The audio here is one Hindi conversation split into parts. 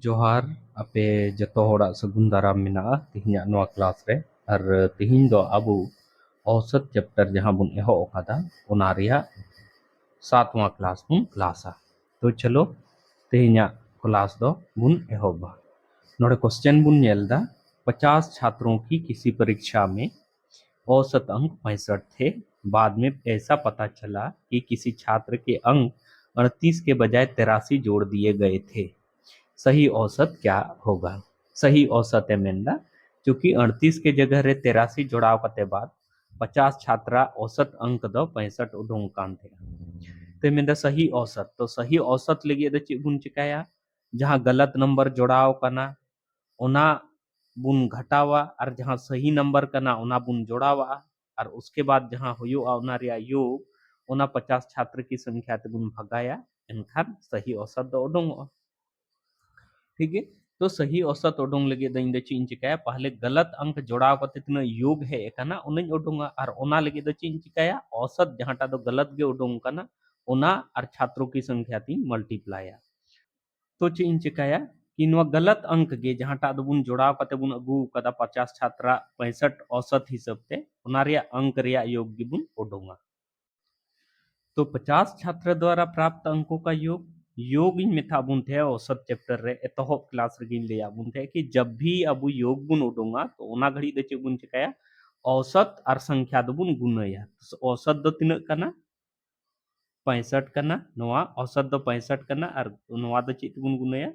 जोहार अपे जतो होड़ा सगुन दाराम मिना तिहिन्या नोआ क्लास रे और तिहिन दो अबु औसत चैप्टर जहां बुन एहो ओकादा ओना रिया 7वां क्लास बुन क्लासा। तो चलो तिहिन्या क्लास दो बुन एहोबा। नोड़े क्वेश्चन बुन नेलदा 50 छात्रों की किसी परीक्षा में औसत अंक 65 थे। बाद में ऐसा पता चला कि किसी छात्र के अंक 38 के बजाय 83 जोड़ दिए गए थे। सही औसत क्या होगा? सही औसत है मेंदा क्योंकि 38 के जगह रे 83 जोड़ाव कते बाद 50 छात्रा औसत अंक दो 65 उडुंग कान थे। तो मेंदा सही औसत, तो सही औसत लगी द ची बुन चिकाया जहां गलत नंबर जोड़ाव कना ओना बुन घटावा और जहां सही नंबर कना ओना बुन जोड़ावा और उसके बाद जहां हुयुआ ओना रिया योग ओना 50 छात्र की संख्या ते बुन भगाया एनखान सही औसत दो उडुंगो। ठीक है, तो सही औसत उडुंग लगे द इन द चिन चिकाया पहले गलत अंक जोड़ाव कते तना योग है कना उनई उडुंगा और ओना लगे द चिन चिकाया औसत जहांटा दो गलत गे उडुंग कना ओना और छात्रों की संख्या तीन मल्टीप्लाया। तो चिन चिकाया कि नवा गलत अंक गे जहांटा दो बुन जोड़ाव कते बुन अगु कदा 50 छात्रा 65 औसत हिसाब ते ओना रिया अंक रिया योग गे बुन उडुंगा। तो 50 छात्र द्वारा प्राप्त अंकों का योग इन मेथा बुन थे औसत चैप्टर रे एतहब क्लास रे गिन लिया बुन थे कि जब भी अब योग बुन उडुंगा तो ओना घड़ी दे चे बुन चिकाया औसत और संख्या दो बुन गुणया। तो औसत दो तिनक कना 65 कना नोआ औसत दो 65 कना और नोआ दो चे बुन गुणया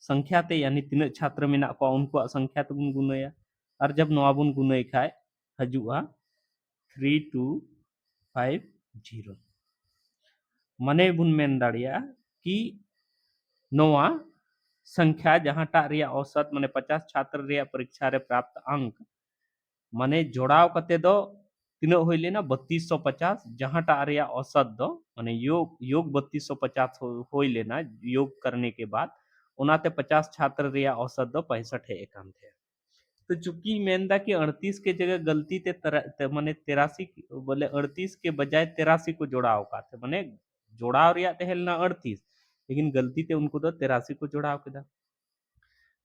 संख्या ते यानी तिनक छात्र मेना को उनको संख्या ते बुन गुणया और जब नोआ बुन गुणय खाय हजुआ 3250 मने बुन मेन दाड़िया कि नोआ संख्या जहांटा रिया औसत माने 50 छात्र रिया परीक्षा रे प्राप्त अंक माने जोड़ाव कते दो तीन होई लेना 3250 जहांटा रिया औसत दो माने योग 3250 होई लेना योग करने के बाद ओनाते 50 छात्र रिया औसत दो 65 है एकांत है। तो चूंकि मेनदा कि 38 के जगह गलती ते माने 83 बोले 38 के बजाय 83 को जोड़ाव का थे माने जोड़ाव रिया तहेलना 38 लेकिन गलती ते उनको दो 83 को जोड़ाव केदा।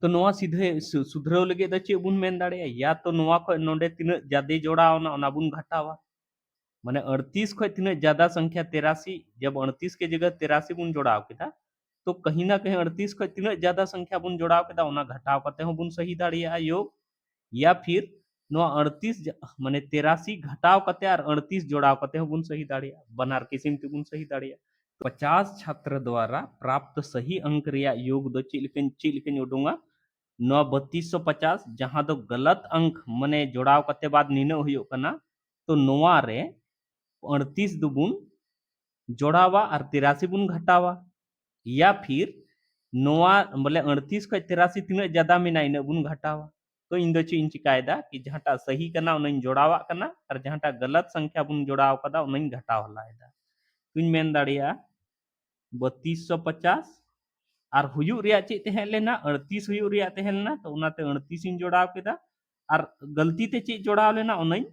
तो नोआ सीधे सुधराव लगे द चे बुन मेन दाड़े या तो नोआ ख नोडे तिना ज्यादा जोड़ाव ना ओना बुन घटावा माने 38 ख तिना ज्यादा संख्या 83 जब 38 के जगह 83 बुन जोड़ाव केदा तो कहीं ना कहीं 38 ख तिना ज्यादा संख्या बुन जोड़ाव केदा ओना घटाव कते हो बुन सही दाड़िया योग या फिर नोआ 38 माने 83 घटाव कते और 38 जोड़ाव कते हो बुन सही दाड़िया बनार किसिम ते बुन सही दाड़िया। 50 छात्र द्वारा प्राप्त सही अंक रिया योग दो चिलकन उडुंगा 3250 जहां दो गलत अंक मने जोड़ाव कते बाद नीनो हुयो कना तो नोआ रे 38 दुबुन जोड़ावा और 83 बुन घटावा या फिर नोआ बोले 38 ख 83 तीना ज्यादा मेना इन बुन घटावा। तो इन दो इन चिकायदा कि जहांटा सही कना उनइन जोड़ावा कना और जहांटा गलत संख्या बुन जोड़ाव कदा उनइन घटाव हलायदा। तुम मेन दाड़िया 3250 और हुयुग रिया चे तहें लेना 38 हुयुग रिया तहें लेना तो उनाते 38 इन जोड़ाव केदा और गलती ते चे जोड़ाव लेना उनइन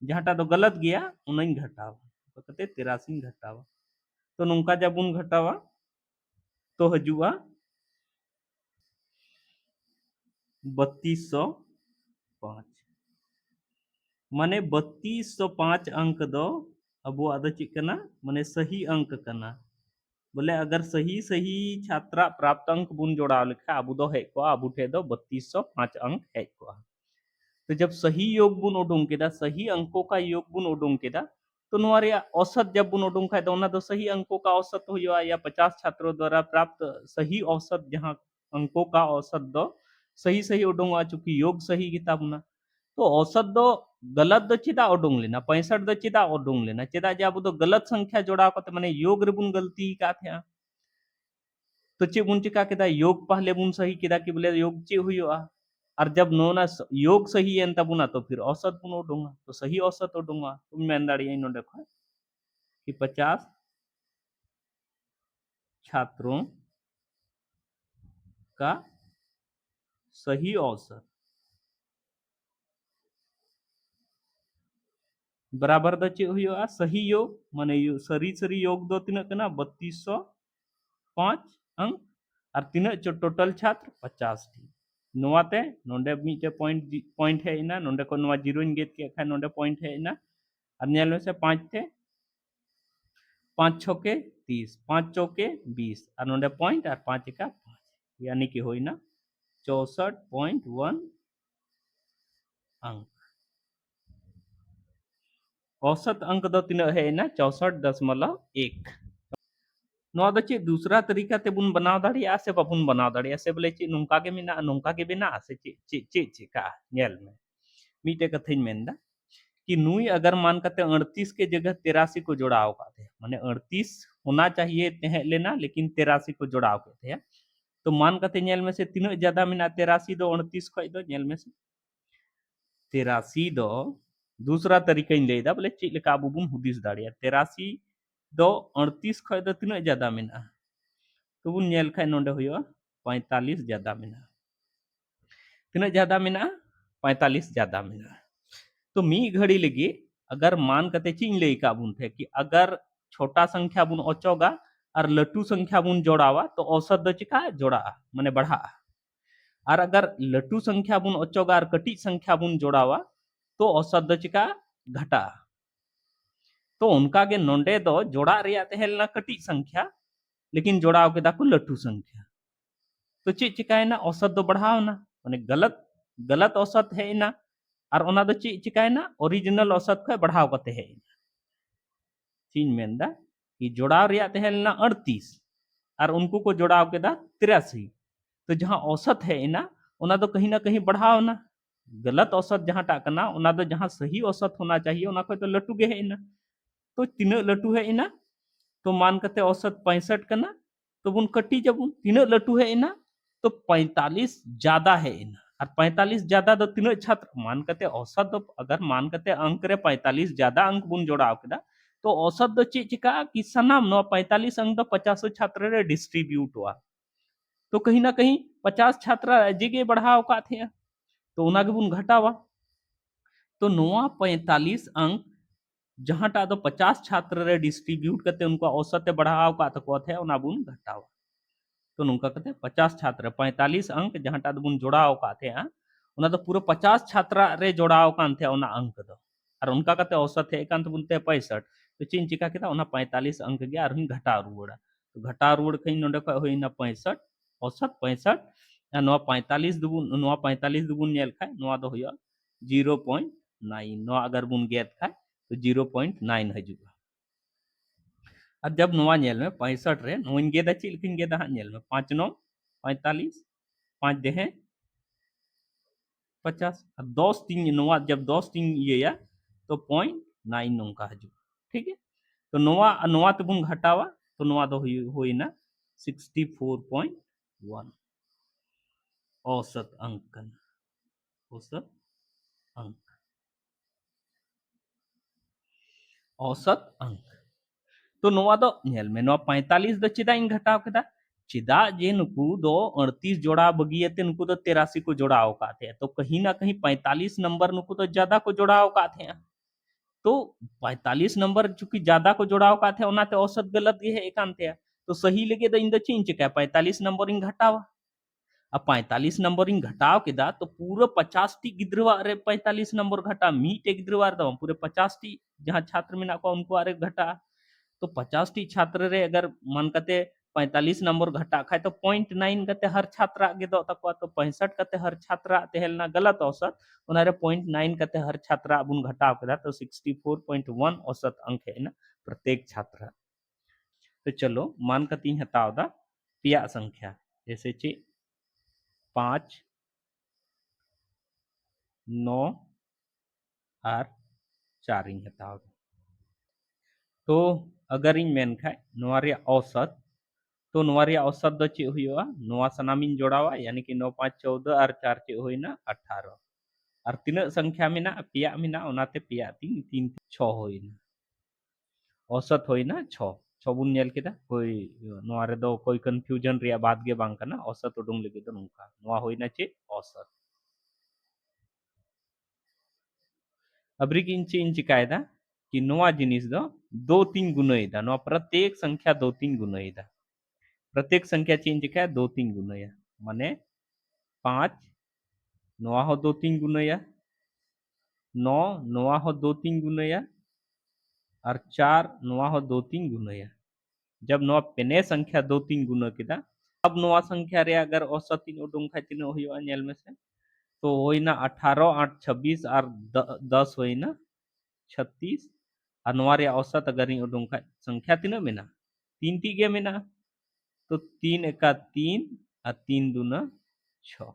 जहांटा दो गलत गया उनइन घटावा तो कते 83 घटावा। तो नोंका जब उन घटावा तो हजुआ 3205 माने 3205 अंक दो अब आदो चे कना माने सही अंक कना बोले अगर सही सही छात्रा प्राप्त अंक बुन जोड़ाव लेखा अब दो है को अब ठे दो 3205 अंक है को। तो जब सही योग बुन उडुंग केदा सही अंकों का योग बुन उडुंग केदा तो नोआ रिया औसत जब बुन उडुंग खाय तो ओना दो सही अंकों का औसत हुआ या 50 छात्रों द्वारा प्राप्त सही औसत जहां अंकों का औसत दो सही सही उडुंग आ चुकी योग सही गिता बुना तो औसत दो गलत दो चेदा उडुंग लेना 65 दो चेदा उडुंग लेना चेदा जे अब दो गलत संख्या जोड़ाव कते माने योग रे बुन गलती का थे। तो चे बुन चिका केदा योग पहले बुन सही केदा कि बोले योग चे हुआ और जब नोना योग सही एन तबुना तो फिर औसत बुन उडुंगा तो सही औसत उडुंगा तुम मेन दाड़िया नोडे खा कि 50 छात्रों का सही औसत बराबर द चे हुआ सही योग माने सरी सरी योग दो तीन कना 3205 अंक और तीना चो टोटल छात्र 50 टी नोवाते नोंडे मीटे पॉइंट है इना नोंडे को नोवा जीरो इन गेट के खाय नोंडे पॉइंट है इना और नेल में से 5 थे 5 छके 30 5 चौके 20 और नोंडे पॉइंट और 5 का 5 यानी कि होइना 64.1 अंक औसत अंक दो तीना है इना 64.1 नोआ दो चे दूसरा तरीका ते बुन बनाव दाड़िया से बाबुन बनाव दाड़िया से बोले चे नुंका के मिना नुंका के बिना से चे का नेल में मीटे कथइन मेंदा कि नुई अगर मान करते 38 के जगह 83 को जोड़ाव का थे माने 38 होना चाहिए तहे लेना लेकिन 83 को जोड़ाव के थे तो मान करते नेल में से तीनों ज्यादा मिना 83 दो 38 खय दो नेल में से 83 दो दूसरा तरीका इन लेदा बोले चे लेका अब बुन हुदिस दाड़िया 83 दो 38 खय दो तीनों ज्यादा मिना तो बुन नेल खाय नोंडे हुयो 45 ज्यादा मिना तीनों ज्यादा मिना 45 ज्यादा मिना तो मी घड़ी लगी अगर मान कते चीन ले का बुन थे कि अगर छोटा संख्या बुन ओचोगा और लटू संख्या बुन जोड़ावा तो औसत दो चिका जोड़ा माने बढ़ा और अगर लटू संख्या बुन ओचोगा और कटी संख्या बुन जोड़ावा तो औसत दो चिका घटा तो उनका के नोंडे दो जोड़ा रिया तेहलना कटी संख्या लेकिन जोड़ाव के दाको लटू संख्या तो चे चिकायना औसत दो बढ़ावना माने गलत गलत औसत है ना और ओना दो चे चिकायना ओरिजिनल औसत खय बढ़ाव कते है चीन मेंदा कि जोड़ाव रिया तेहलना 38 और उनको को जोड़ाव के दा 83 तो जहां औसत है इना ओना दो कहीं ना कहीं बढ़ाव ना गलत औसत जहां टाकना ओना दो जहां सही औसत होना चाहिए ओना को तो लटू गे है इना तो तीन लटू है इना तो मान करते औसत 65 करना तो बुन कटी जब तीन लटू है इना तो 45 ज्यादा है इना और 45 ज्यादा तो तीनों छात्र मान करते औसत तो अगर मान करते अंक रे 45 ज्यादा अंक बुन जोड़ाव केदा तो औसत दो चे चिका कि सनाम नो 45 अंक दो 50 छात्र रे डिस्ट्रीब्यूट हुआ तो कहीं ना कहीं 50 छात्र जगह बढ़ाव का थे तो उना के बुन घटावा तो नोआ 45 अंक जहां टा दो 50 छात्र रे डिस्ट्रीब्यूट करते उनको औसत बढ़ाव का तो थे उना बुन घटावा तो नुका कहते 50 छात्र 45 अंक जहां टा बुन जोड़ाव का थे उना तो पूरा 50 छात्र रे जोड़ाव कान थे उना अंक दो और उनका कहते औसत है एकांत बुनते 65 तो चीन चिका केदा उना 45 अंक गया और घटा रुड़ा तो घटा रुड़ खई नोडे खय होइना 65 औसत 65 आ नोआ 45 दुबुन नोआ 45 दुबुन नेल खाय नोआ दो होया 0.9 नोआ अगर बुन गेत खाय तो 0.9 हजुगा और जब नोआ नेल में 65 रे नोइन गेदा ची लेकिन गेदा हा नेल में 5 9 45 5 देहे 50 और 10 3 नोआ जब 10 3 ये या तो 0.9 नोंका हजुगा ठीक है तो नोआ नोआ तो बुन घटावा तो नोआ दो होई ना 64.1 औसत अंकन औसत अंक औसत अंक तो नोआ दो नेल में नोआ 45 दो चिदा इन घटाव केदा चिदा जे नुकु दो 38 जोड़ा बगियते नुकु दो 83 को जोड़ाव का थे तो कहीं ना कहीं 45 नंबर नुकु तो ज्यादा को जोड़ाव का थे तो 45 नंबर चूंकि ज्यादा को जोड़ाव का थे ओना ते औसत गलत गे है एकांत थे तो सही लगे द इन द चीन चिका 45 नंबर इन घटावा अब 45 नंबर इन घटाव के दा तो पूरे 50 टी गिद्रवा अरे 45 नंबर घटा मीट एक गिद्रवा दो पूरे 50 टी जहां छात्र मिना को उनको अरे घटा तो 50 टी छात्र रे अगर मन कते 45 नंबर घटा खाए तो 0.9 कते हर छात्र आगे दो तक तो 65 कते हर छात्र तेहलना गलत औसत उनारे 0.9 कते हर छात्र बुन घटाव केदा तो 64.1 औसत अंक है ना प्रत्येक छात्र तो चलो मान कती हताव दा पिया संख्या जैसे चे 5 9 और 4 इन हताव दा तो अगर इन मेन खाए नोआ औसत तो नोआ औसत दो चे हुआ नोआ सनामिन जोड़ावा यानी कि 9 5 14 और 4 चे होइना 18 और तीन संख्या मिना पिया मिना ओनाते पिया 3 3 6 होइना औसत होइना 6 6 बुन नेल केदा कोई नोआ रे दो कोई कंफ्यूजन रिया बात गे बांग कना औसत उडुंग लगे तो नुका नोआ होइना चे औसत अबरी किन चे इन चिकायदा कि नोआ जिनिस दो 2 3 गुणइदा नोआ प्रत्येक संख्या 2 3 गुणइदा प्रत्येक संख्या चेंज चिका दो तीन गुणया माने 5 नोआ हो दो तीन गुणया 9 नोआ हो दो तीन गुणया और 4 नोआ हो दो तीन गुणया जब नोआ पेने संख्या दो तीन गुण किदा अब नोआ संख्या रे अगर औसत तीन उडुंग खाय तीन होइयो नेल में से तो होइना 18 8 26 और 10 होइना 36 और नोआ रे औसत अगर इन उडुंग खाय संख्या तीन मेना तीन टी गे मेना तो 3 एका 3 और 3 दूना 6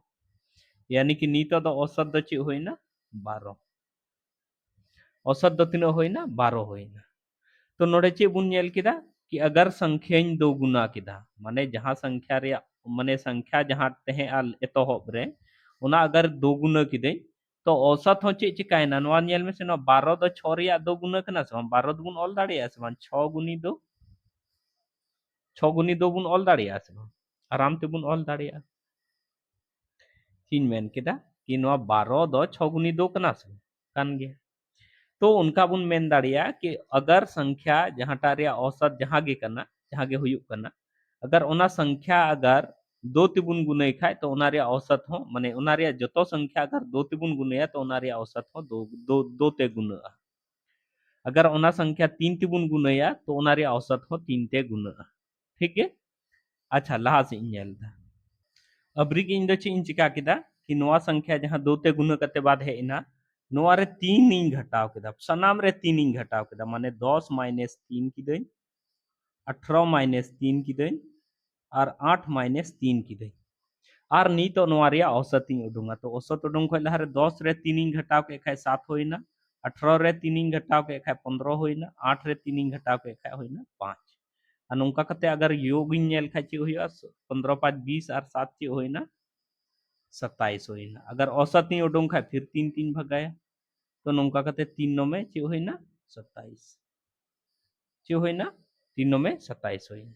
यानी कि नीतो दो औसत दो ची होइना 12 औसत दो तीन होइना 12 होइना तो नोडे चे बुन नेल किदा कि अगर संख्या दो गुना किदा माने जहां संख्या रे माने संख्या जहां तहे आल एतोहब रे उना अगर दो गुना किदे तो औसत हो चे चिकायना नोआ नेल में से नो 12 दो 6 रिया दो गुना कना से 12 दो बुन ऑल दाड़िया से 6 गुनी दो 6 गुनी दो बुन ऑल दाड़िया से आराम ते बुन ऑल दाड़िया तीन मेन किदा कि नोआ 12 दो 6 गुनी दो कना से कान गया तो उनका बुन मेन दाड़िया कि अगर संख्या जहां टारिया औसत जहां गे कना जहां गे हुयुक कना अगर ओना संख्या अगर दो तिबुन गुने खाय तो ओना रे औसत हो माने ओना रे जतो संख्या अगर दो तिबुन गुने तो ओना रे औसत हो दो दो दो ते गुना अगर ओना संख्या तीन तिबुन गुने तो ओना रे औसत हो तीन ते गुना ठीक है अच्छा लहा से नेल दा अबरी इन दो ची इन चिका किदा कि नोआ संख्या जहां दो ते गुना कते बाद है इना नोआ रे तीन इन घटाव किदा सनाम रे तीन इन घटाव किदा माने 10 माइनस 3 किदे 18 माइनस 3 किदे और 8 माइनस 3 किदे और नी तो नोआ रे औसत इन उडुंगा तो औसत उडुंग खय लहारे 10 रे तीन इन घटाव के खाय 7 होइना 18 रे तीन इन घटाव के खाय 15 होइना 8 रे तीन इन घटाव के खाय होइना 5 और नोंका कते अगर योग इन नेल खाय ची होइया 15 5 20 और 7 ची होइना 27 होइना अगर औसत इन उडुंग खाय फिर 3 3 भगाया तो नोंका कते 3 नो में ची होइना 27 ची होइना 3 नो में 27 होइना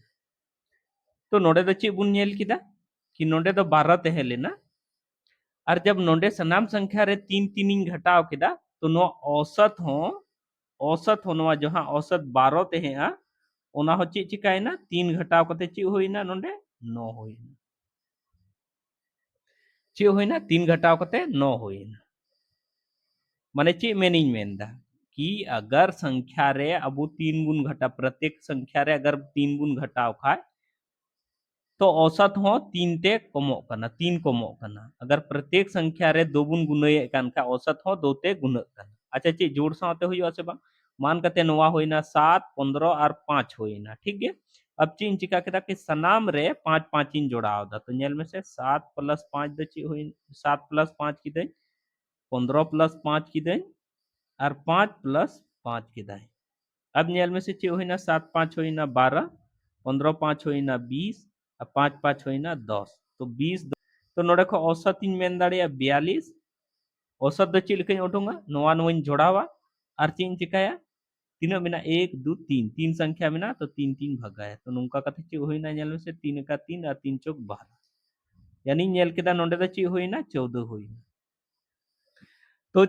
तो नोडे दो ची बुन नेल किदा कि नोडे दो 12 तहे लेना और जब नोडे सनाम संख्या रे तीन तीन इन घटाव किदा तो नो औसत हो नोआ जहां औसत 12 तहे आ ओना हो ची चिकायना तीन घटाव कते ची होइना नोडे 9 होइना ची होइना तीन घटाव कते 9 होइना माने ची मेनिंग मेनदा कि अगर संख्या रे अबु तीन गुण घटा प्रत्येक संख्या रे अगर तीन गुण घटाव खाय तो औसत हो तीन ते कमो कना तीन कमो कना अगर प्रत्येक संख्या रे दो गुण गुणय कान का औसत हो दो ते गुण कना अच्छा ची जोड़ साते हुई से बा मान कते नोआ होइना 7 15 और 5 होइना ठीक है अब चीन चिका केदा कि सनाम रे 5 5 इन जोड़ाव दा तो नेल में से 7 प्लस 5 द ची होइन 7 प्लस 5 की दे 15 प्लस 5 की दे और 5 प्लस 5 की दे अब नेल में से ची होइना 7 5 होइना 12 15 5 होइना 20 और 5 5 होइना 10 तो 20 तो नोडे को औसत इन मेन दाड़िया 42 औसत दो ची लिखा उठूंगा नोआ नोइन जोड़ावा और चीन चिकाया तीनों मिना 1 2 3 तीन संख्या मिना तो 3 3 भगाया तो नुका कथे ची होइना नेल में से 3 का 3 और 3 चौक 12 यानी नेल केदा नोडे दो ची होइना 14 होइना तो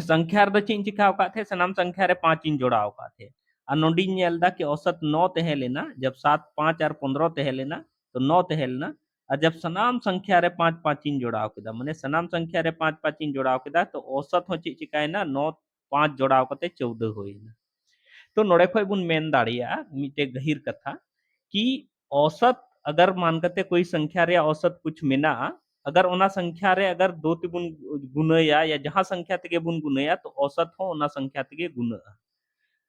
संख्या रे चीन चिका का थे सनाम संख्या रे 5 इन जोड़ाव का थे और नोडी नेल दा कि औसत 9 तहे लेना जब 7 5 और 15 तहे लेना तो 9 तहे लेना और जब सनाम संख्या रे 5 5 इन जोड़ाव केदा माने सनाम संख्या रे 5 5 इन जोड़ाव केदा तो औसत हो ची चिकायना 9 5 जोड़ाव कते 14 होइना तो नोड़े खय बुन मेन दाड़िया मिटे गहिर कथा कि औसत अगर मानकते कोई संख्या रे औसत कुछ मेना अगर ओना संख्या रे अगर दो तिबुन गुणया या जहां संख्या तेगे बुन गुणया तो औसत हो ओना संख्या तेगे गुणा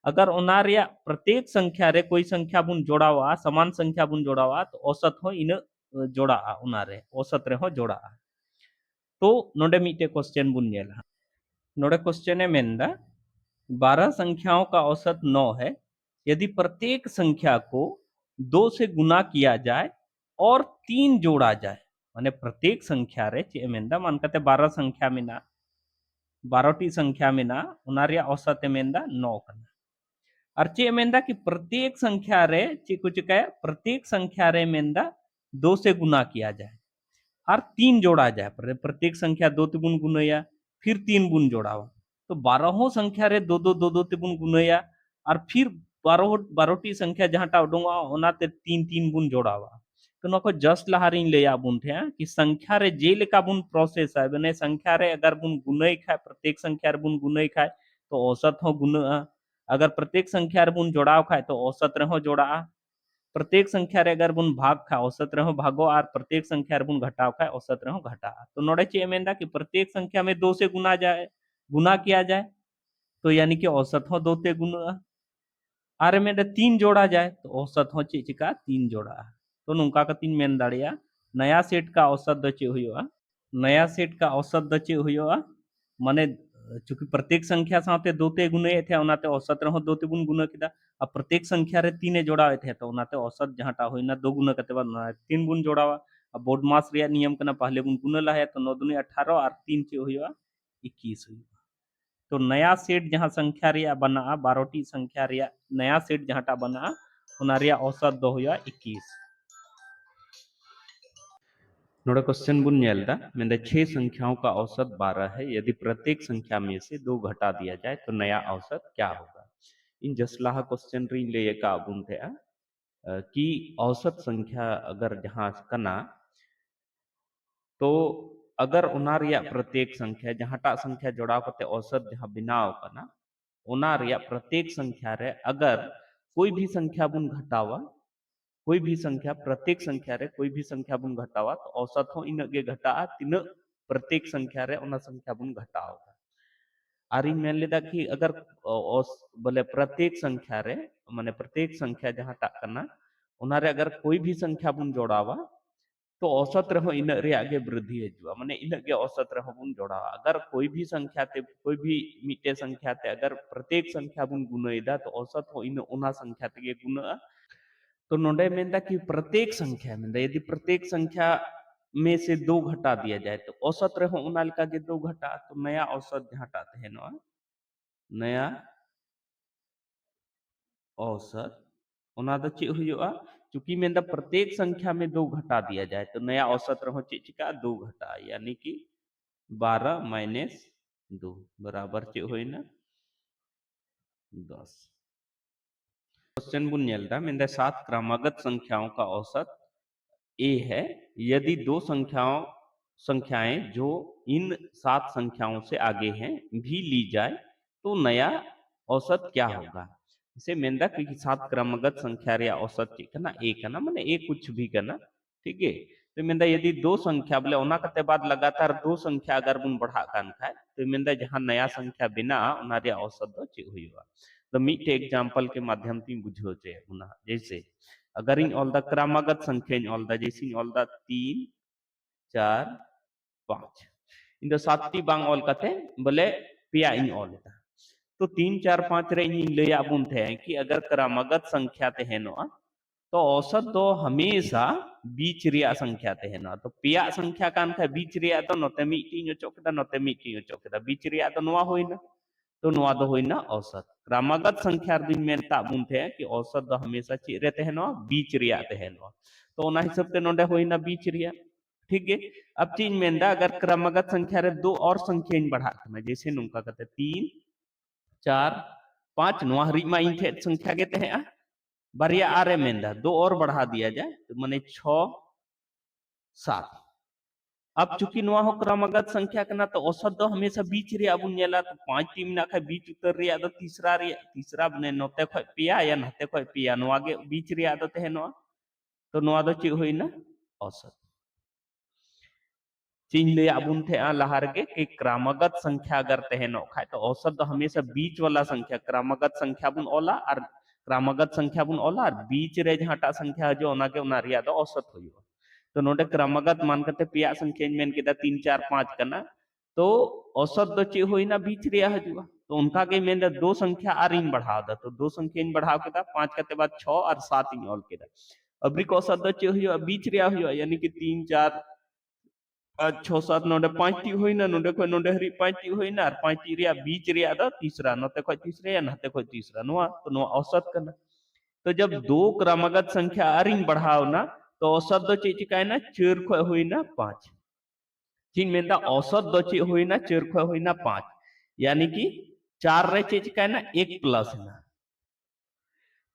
अगर ओना रे प्रत्येक संख्या रे कोई संख्या बुन जोड़ावा समान संख्या बुन जोड़ावा तो औसत हो इन जोड़ा ओना रे औसत रे हो जोड़ा तो नोडे मिटे क्वेश्चन बुन नेला नोडे क्वेश्चन ए मेनदा 12 संख्याओं का औसत 9 है यदि प्रत्येक संख्या को 2 से गुना किया जाए और 3 जोड़ा जाए माने प्रत्येक संख्या रे चेमेंदा मान कते 12 संख्या में ना 12 टी संख्या में ना उनारिया औसत मेंदा 9 कना और चेमेंदा कि प्रत्येक संख्या रे ची कुछ कहे प्रत्येक संख्या रे मेंदा 2 से गुना किया जाए और 3 जोड़ा जाए प्रत्येक संख्या 2 गुण गुणया फिर 3 गुण जोड़ावा तो 12 संख्या रे 2 2 2 2 गुण गुणया और फिर 12 12 टी संख्या जहां टा उडुंगा ओनाते 3 3 गुण जोड़ावा तो नको जस्ट लहारिन ले आबुन थे कि संख्या रे जे लेका बुन प्रोसेस है बने संख्या रे अगर बुन गुणई खाए प्रत्येक संख्या रे बुन गुणई खाए तो औसत हो गुणा अगर प्रत्येक संख्या रे बुन जोड़ाव खाए तो औसत रे हो जोड़ा प्रत्येक संख्या रे अगर बुन भाग खाए औसत रे हो भागो और प्रत्येक संख्या रे बुन घटाव खाए औसत रे हो घटा तो नोड़े चे मेंदा कि प्रत्येक संख्या में 2 से गुना किया जाए तो यानी कि औसत हो 2 ते गुना आरे में 3 जोड़ा जाए तो औसत हो चे चिका 3 जोड़ा तो नुका का 3 मेन दाड़िया नया सेट का औसत द चे हुआ नया सेट का औसत द चे हुआ माने चूंकि प्रत्येक संख्या साथे 2 ते गुणे थे ओनाते औसत रहो 2 ते बुन गुना किदा अब प्रत्येक संख्या रे 3 जोड़ा थे तो ओनाते औसत जहाटा होइना 2 गुना कते बाद 3 बुन जोड़ावा अब बोर्ड मास रिया नियम कना पहले बुन गुना ला है तो 9 दुनी 18 और 3 चे हुआ 21 हुआ तो नया सेट जहां संख्या रिया बना 12टी संख्या रिया नया सेट जहाटा बना ओना रिया औसत दो हुआ 21 नोड़ा क्वेश्चन बुन नेलदा मैंने 6 संख्याओं का औसत 12 है यदि प्रत्येक संख्या में से 2 घटा दिया जाए तो नया औसत क्या होगा इन जसलाहा क्वेश्चन री ले का बुन थे कि औसत संख्या अगर जहां कना तो अगर उना रिया प्रत्येक संख्या जहांटा संख्या जोड़ा करते औसत जहां बिनाव कना उना रिया प्रत्येक संख्या रे अगर कोई भी संख्या बुन घटावा कोई भी संख्या प्रत्येक संख्या रे कोई भी संख्या बुन घटावा तो औसत हो इन गे घटा तीन प्रत्येक संख्या रे उना संख्या बुन घटाव आरी मेन लेदा कि अगर बोले प्रत्येक संख्या रे माने प्रत्येक संख्या जहां टा कना उना रे अगर कोई भी संख्या बुन जोड़ावा तो औसत रहो इन रिया गे वृद्धि हजुआ माने इन गे औसत रहो बुन जोड़ावा अगर कोई भी संख्या ते कोई भी मिटे संख्या ते अगर प्रत्येक संख्या बुन गुणईदा तो औसत हो इन उना संख्या ते गे गुणा तो नोडे मेंदा कि प्रत्येक संख्या में यदि प्रत्येक संख्या में से 2 घटा दिया जाए तो औसत रहो उनालिका के 2 घटा तो नया औसत घटाते हैं ना नया औसत उना द चे हुआ चूंकि मेंदा प्रत्येक संख्या में 2 घटा दिया जाए तो नया औसत रहो चे चिका 2 घटा यानी कि 12 माइनस 2 बराबर चे होई ना 10 क्वेश्चन बुन नेलदा मेंदा 7 क्रमागत संख्याओं का औसत ए है यदि 2 संख्याएं जो इन 7 संख्याओं से आगे हैं भी ली जाए तो नया औसत क्या होगा इसे मेंदा कि 7 क्रमगत संख्या रे औसत कना ए कना माने ए कुछ भी कना ठीक है तो मेंदा यदि 2 संख्या बोले ओना कते बाद लगातार 2 संख्या अगर बुन बढ़ा कान खाए तो मेंदा जहां नया संख्या बिना ओना रे औसत दो चे हुआ तो मीटे एग्जांपल के माध्यम ती बुझो चे उना जैसे अगर इन ऑल द क्रमागत संख्या इन ऑल द जैसे in all the 3 4 5 in the 7 T बांग ऑल कते बोले पिया इन ऑल तो 3 4 5 रे इन ले आबुन थे कि अगर क्रमागत संख्या ते है नो तो औसत तो हमेशा बीच रिया संख्या ते है ना तो पिया संख्या कान का बीच रिया तो नोते मीटी नो चोकदा नोते मीटी नो चोकदा बीच रिया तो नोआ होइना तो नोआ दो होइना औसत क्रमागत संख्या दिन में ताबुन थे कि औसत दो हमेशा चे रे ते है नो बीच रिया ते है नो तो ओना हिसाब ते नोडे होइना बीच रिया ठीक है अब चीज मेंदा अगर क्रमागत संख्या रे 2 और संख्या इन बढ़ा मैं जैसे नुका कहते 3 4 5 नोआ हरी मा इन थे संख्या के ते है बारिया आरे मेंदा 2 और बढ़ा दिया जाए तो माने 6 7 अब चूंकि नोआ हो क्रमागत संख्या कना तो औसत दो हमेशा बीच रे अबुन नेला तो 5 टीम ना खा बीच उतर रे आदो तीसरा बने नोते खय पिया या नते खय पिया नोआ गे बीच रे आदो ते नोआ तो नोआ दो चे होइना औसत चीन ले अबुन थे लहार के कि क्रमागत संख्या अगर तहनो खाए तो औसत तो हमेशा बीच वाला संख्या क्रमागत संख्या बुन ओला और क्रमागत संख्या बुन ओला और बीच रे जहाटा संख्या जो ओना के ओना रिया दो औसत होयो तो नोडे क्रमागत मान करते पिया संख्या मेन केदा 3 4 5 कना तो औसत दो चे होइना बीच रिया हजुआ तो उनका के मेन दो संख्या आर इन बढ़ा दा तो दो संख्या इन बढ़ाव केदा 5 कते बाद 6 और 7 इन ऑल केदा अबरी को औसत दो चे होयो बीच रिया होयो यानी कि 3 4 छो सात नोडे 5टी होइना नोडे को नोडे हरी 5टी होइना और 5टी रिया बीच रिया दा तीसरा नते को तीसरे या नते को तीसरा नोआ तो नोआ औसत करना तो जब दो क्रमागत संख्या आरिन बढ़ाव ना तो औसत दो चे चिकाय ना 4 को होइना 5 चिन मेंदा औसत दो चे होइना 4 को होइना 5 यानी कि 4 रे चे चिकाय ना 1 प्लस ना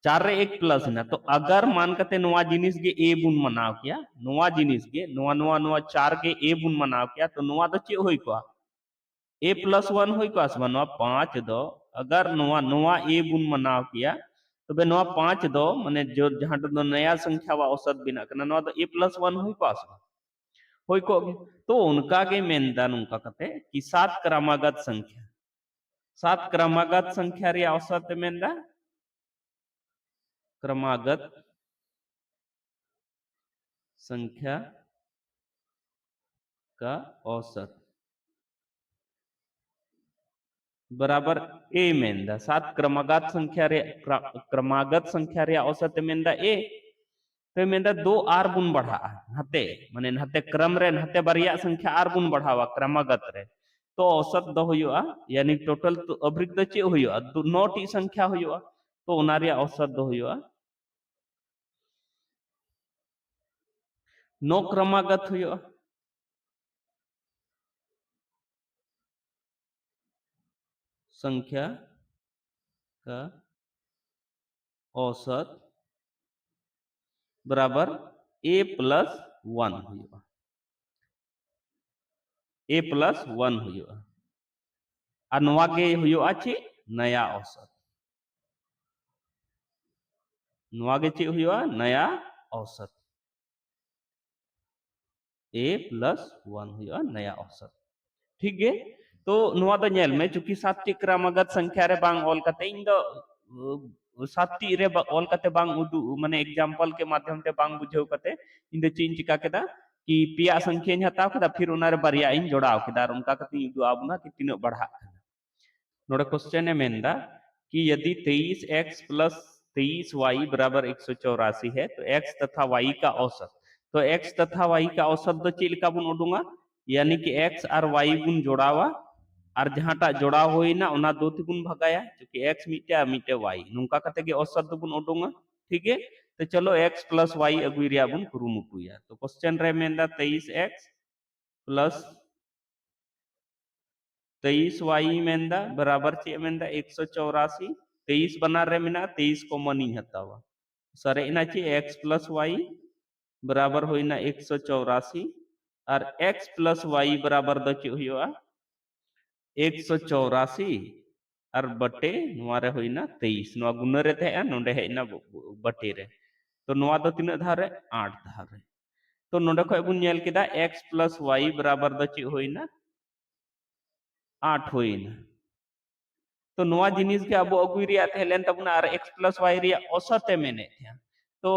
4 रे 1 प्लस ना तो अगर मान कते नोआ जिनिस गे ए बुन मनाव किया नोआ जिनिस गे नोआ नोआ नोआ 4 गे ए बुन मनाव किया तो नोआ तो चे होई को ए प्लस 1 होई को आसबा नोआ 5 दो अगर नोआ नोआ ए बुन मनाव किया तो बे नोआ 5 दो माने जो जहां दो नया संख्या वा औसत बिना कना नोआ तो ए प्लस 1 होई को आसबा होई को तो उनका के मेनदा नुका कते कि 7 क्रमागत संख्या 7 क्रमागत संख्या रे औसत मेनदा क्रमागत संख्या का औसत बराबर ए मेनदा 7 क्रमागत संख्या रे औसत मेनदा ए तो मेनदा 2 आर बुन बढ़ा हते माने हते क्रम रे हते बारिया संख्या आर बुन बढ़ावा क्रमागत रे तो औसत दो हुआ यानी टोटल तो अभ्रिक द चे हुआ 9 टी संख्या हुआ तो उना रे औसत दो हुआ 9 क्रमागत हुआ संख्या का औसत बराबर ए प्लस 1 हुआ ए प्लस 1 हुआ और नवा गे हुआ चे नया औसत नवा गे चे हुआ नया औसत ए प्लस 1 हुआ नया औसत ठीक है तो नवा द नेल में चूंकि 7 टी क्रमागत संख्या रे बांग ऑल कते इन दो 7 टी रे ऑल कते बांग उदु माने एग्जांपल के माध्यम ते बांग बुझाव कते इन दो चीन चिका केदा कि पिया संख्या इन हताव केदा फिर उनारे बारिया इन जोड़ाव केदा उनका कते उदु आबना कि तीनो बढ़ा नोडे क्वेश्चन है मेंदा कि यदि 23x प्लस 23y बराबर 184 है तो x तथा y का औसत तो x तथा y का औसत दो चील का बुन उडूंगा यानी कि x और y बुन जोड़ावा और जहां टा जोड़ा होई ना उना दो ती बुन भगाया क्योंकि x मिटे और मिटे y नुका कते के औसत दो बुन उडूंगा ठीक है तो चलो x प्लस y अगुइरिया बुन कुरुमुटुया तो क्वेश्चन रे मेंदा 23x प्लस 23y मेंदा बराबर चे मेंदा 184 23 बना रे मिना 23 को मनी हतावा सरे इना चे x प्लस y बराबर होइना 184 और x प्लस y बराबर द चे हुआ 184 और बटे नोरे होइना 23 नोआ गुना रे थे नोंडे हेना बटे रे तो नोआ दो तीन धार रे 8 धार रे तो नोंडे खय बुन नेल केदा x प्लस y बराबर द चे होइना 8 होइना तो नोआ जिनिस के अब अगुई रिया थेलेन तबना और x प्लस y रिया औसत मेने थे तो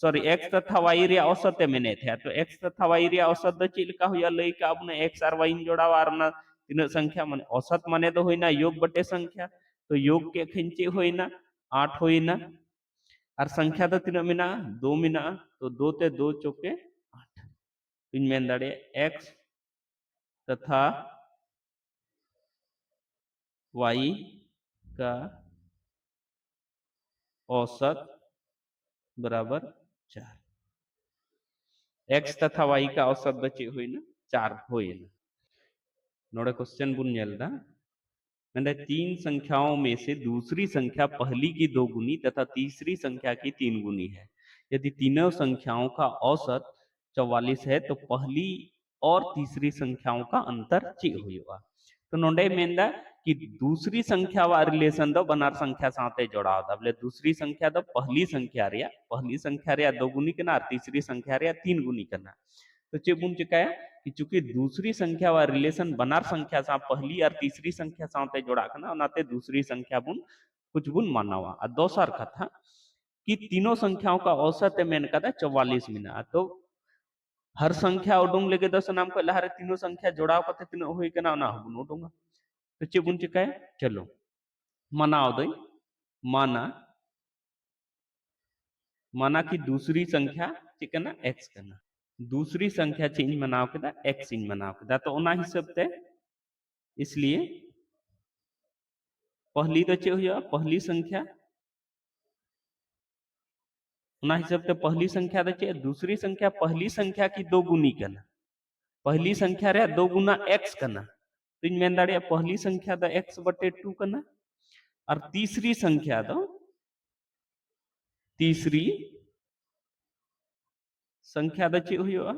सॉरी x तथा y रिया औसत मेने थे तो x तथा y रिया औसत द चिल का हुआ लई का अपने x और y जोड़ा और ना तीन संख्या माने औसत माने तो होइना योग बटे संख्या तो योग के खिंचे होइना 8 होइना और संख्या तो तीन मिना 2 मिना तो 2 ते 2 चौके 8 इन मेन दाड़े x तथा y का औसत बराबर 4 x तथा y का औसत बचे हुई ना 4 हुई ना नोड़े क्वेश्चन बुन नेलदा मैंने 3 संख्याओं में से दूसरी संख्या पहली की 2 गुनी तथा तीसरी संख्या की 3 गुनी है यदि तीनों संख्याओं का औसत 44 है तो पहली और तीसरी संख्याओं का अंतर चे हुआ तो नोंडे मेंदा कि दूसरी संख्या वा रिलेशन दो बनार संख्या साथे जोड़ा होता बोले दूसरी संख्या दो पहली संख्या रे 2 गुनी करना और तीसरी संख्या रे 3 गुनी करना तो चे बुन चिकाया कि चूंकि दूसरी संख्या वा रिलेशन बनार संख्या सा पहली और तीसरी संख्या साथे जोड़ा करना ओनाते दूसरी संख्या बुन कुछ बुन मानावा और दोसर कथा कि तीनों संख्याओं का औसत मेन कदा 44 मिना तो हर संख्या उडुंग लेके दस नाम को लहरे तीनों संख्या जोड़ाव कते तीनों होई कना ना हुन उडुंगा तो चे बुन चिकाया चलो मनाओ दई माना माना कि दूसरी संख्या चिकना x करना दूसरी संख्या चेंज मनाव केदा x इन मनाव केदा तो ओना हिसाब ते इसलिए पहली तो चे हुआ पहली संख्या ओना हिसाब ते पहली संख्या तो चे दूसरी संख्या पहली संख्या की 2 गुनी करना पहली संख्या रे 2 गुना x करना तो इन मेन दाड़िया पहली संख्या द x बटे 2 करना और तीसरी संख्या दो तीसरी संख्या द चे हुआ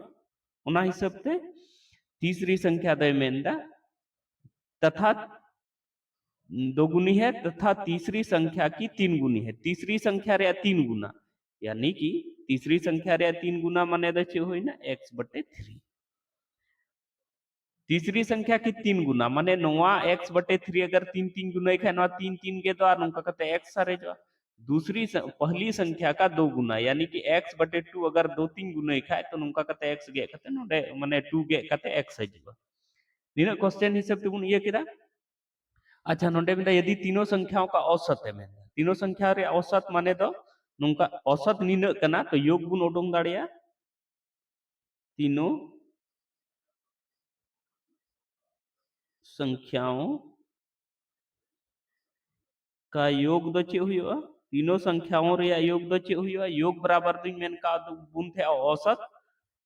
उना हिसाब ते तीसरी संख्या द मेंदा तथा दो गुनी है तथा तीसरी संख्या की तीन गुनी है। तीसरी संख्या रे तीन गुना यानी कि तीसरी संख्या रे तीन गुना माने द चे होई ना x/3। तीसरी संख्या की तीन गुना माने नोआ x/3 अगर तीन तीन गुना है नोआ तीन तीन के द्वारा नोका कहते x सारे जो दूसरी पहली संख्या का दो गुना यानी कि x/2 अगर दो तीन गुना है तो नोका कहते x गे कहते नोडे माने 2 गे कहते x हजबा निना क्वेश्चन हिसाब ते बुन ये किदा। अच्छा नोडे में यदि तीनों संख्याओं का औसत है मैं तीनों संख्या रे औसत माने दो नोका औसत निना कना तो योग बुन उडुंग दाड़िया तीनों संख्याओं का योग दो चे हुआ तीनों संख्याओं रे योग दो चे हुआ योग बराबर दिन मेन का बुन थे औसत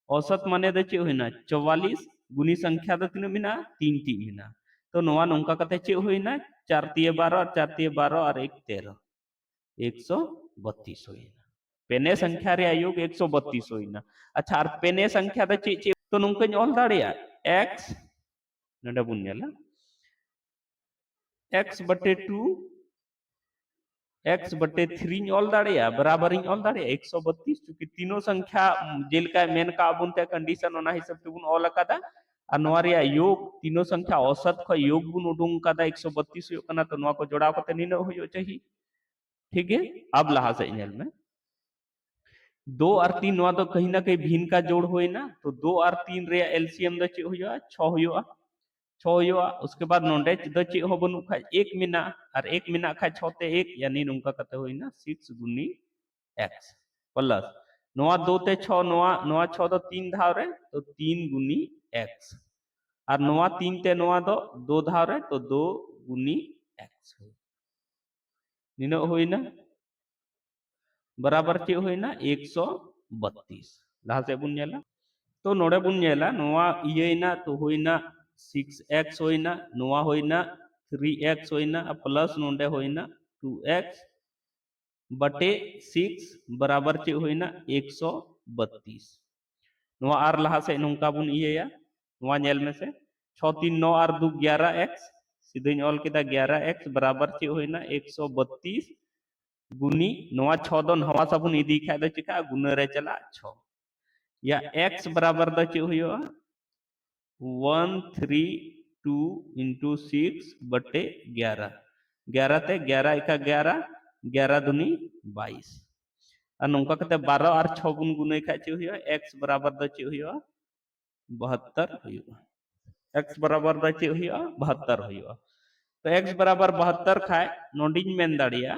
औसत माने दो चे हुइना 44 गुनी संख्या दो तीन मिना तीन तीन मिना तो नोआ नोंका कते चे हुइना 4 3 12 4 3 12 और 1 13 132 होइना पेने संख्या रे योग 132 होइना। अच्छा और पेने संख्या द चे चे तो नोंका ऑल दाड़िया x नडा बुन नेला x/2 x/3 ऑल दाड़िया बराबर इन ऑल दाड़िया 132 क्योंकि तीनों संख्या जेल का मेन का बुन ते कंडीशन ओना हिसाब ते बुन ऑल कादा और नोआ रे योग तीनों संख्या औसत ख योग बुन उडुंग कादा 132 हो कना तो नोआ को जोड़ा कते निना होयो चाहिए। ठीक है अब लहा से इनल में 2 और 3 नोआ तो कहीं ना कहीं भिन्न का जोड़ होए ना तो 2 और 3 रे एलसीएम द चे होयो 6 होयो 6 होयो उसके बाद नोंडे द चे हो बनु खा 1 मिना और 1 मिना खा 6 ते 1 यानी नोंका कते होइना 6 गुनी x प्लस नोआ 2 ते 6 नोआ नोआ 6 दो 3 धाव रे तो 3 गुनी x और नोआ 3 ते नोआ दो 2 धाव रे तो 2 गुनी x निनो होइना बराबर चे होइना 132 लहा से बुन नेला तो नोडे बुन नेला नोआ इयेना तो होइना 6x होइना नोआ होइना 3x होइना प्लस नोंडे होइना 2x बटे 6 बराबर चे होइना 132 नोआ आर लहा से नोंका बुन इयेया नोआ नेल में से 6 3 9 और 2 11x सीधे ऑल केदा 11x बराबर चे होइना 132 गुनी नोआ 6 दो नवा सबुन इदी खा द चिका गुना रे चला 6 या x बराबर द चे होयो 132 into 6 बटे 11 11 ते 11 का 11 11 दुनी 22 और नोंका कते 12 और 6 गुन गुने खा चे होयो x बराबर द चे होयो 72 होयो x बराबर द चे होयो 72 होयो तो x बराबर 72 खाए नोंडिन मेन दाड़िया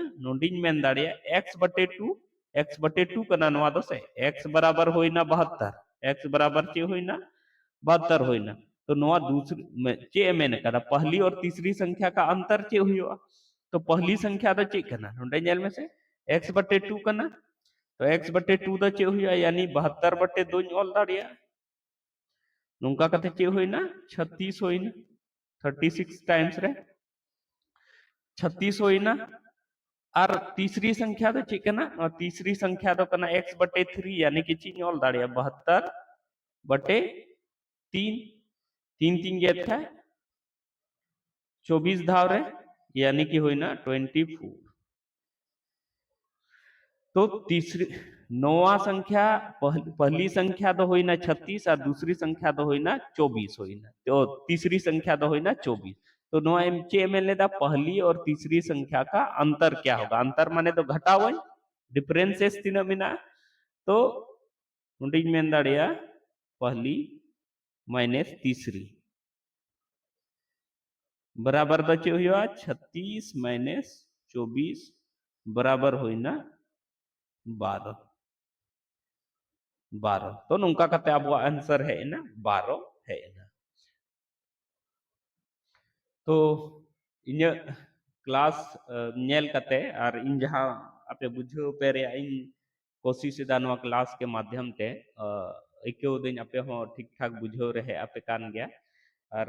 x/2 कना नवा दो से x बराबर होइना 72 x बराबर चे होइना 72 होइना तो नवा दूसरी चे मेन करा पहली और तीसरी संख्या का अंतर चे हुआ तो पहली संख्या द चे कना नोंडे जेल में से x/2 कना तो x/2 द चे हुआ यानी 72/2 ऑल दाड़िया नोंका कते चे होइना 36 होइना 36 टाइम्स रे 36 होइना और तीसरी संख्या तो चिकना और तीसरी संख्या तो कना x/3 यानी कि चीज ऑल दाड़िया 72/3 तीन तीन गेट है 24 धाव रे यानी कि होइना 24 तो तीसरी नौवा संख्या पहली संख्या तो होइना 36 और दूसरी संख्या तो होइना 24 होइना तो तीसरी संख्या तो होइना 24 तो नो एमचे में लेदा पहली और तीसरी संख्या का अंतर क्या होगा अंतर माने तो घटाव डिफरेंसेस तीन मिना तो नोटिंग में दाड़िया पहली माइनस तीसरी बराबर बचे हुआ 36 माइनस 24 बराबर होइना 12 12 तो नोंका कते अब आंसर है ना 12 है ना तो इन क्लास नेल कते और इन जहां आपे बुझो पेरे इन कोशिश दा नवा क्लास के माध्यम ते इको दिन आपे हो ठीक ठाक बुझो रहे आपे कान गया और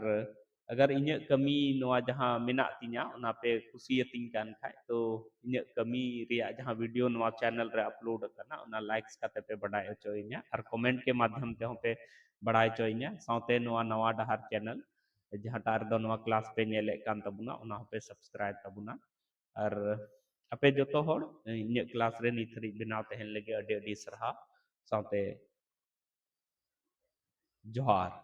अगर इᱧ कमी नोआ जहां मेना तिया ओना पे कुसियतिन कान खाय तो इᱧ कमी रिया जहां वीडियो नोआ चैनल रे अपलोड करना ओना लाइक्स काते पे बढ़ाई होचोइnya और कमेंट के माध्यम ते हो पे बढ़ाई होचोइnya साउते नोआ नवा डहार चैनल जहां टार दो नोआ क्लास पे नेले कान तबुना ओना हो पे सब्सक्राइब तबुना और अपे जतो होड़ इᱧ क्लास रे निथरी बनाव तहन लगे अडे अडे सरहा साउते जोहार।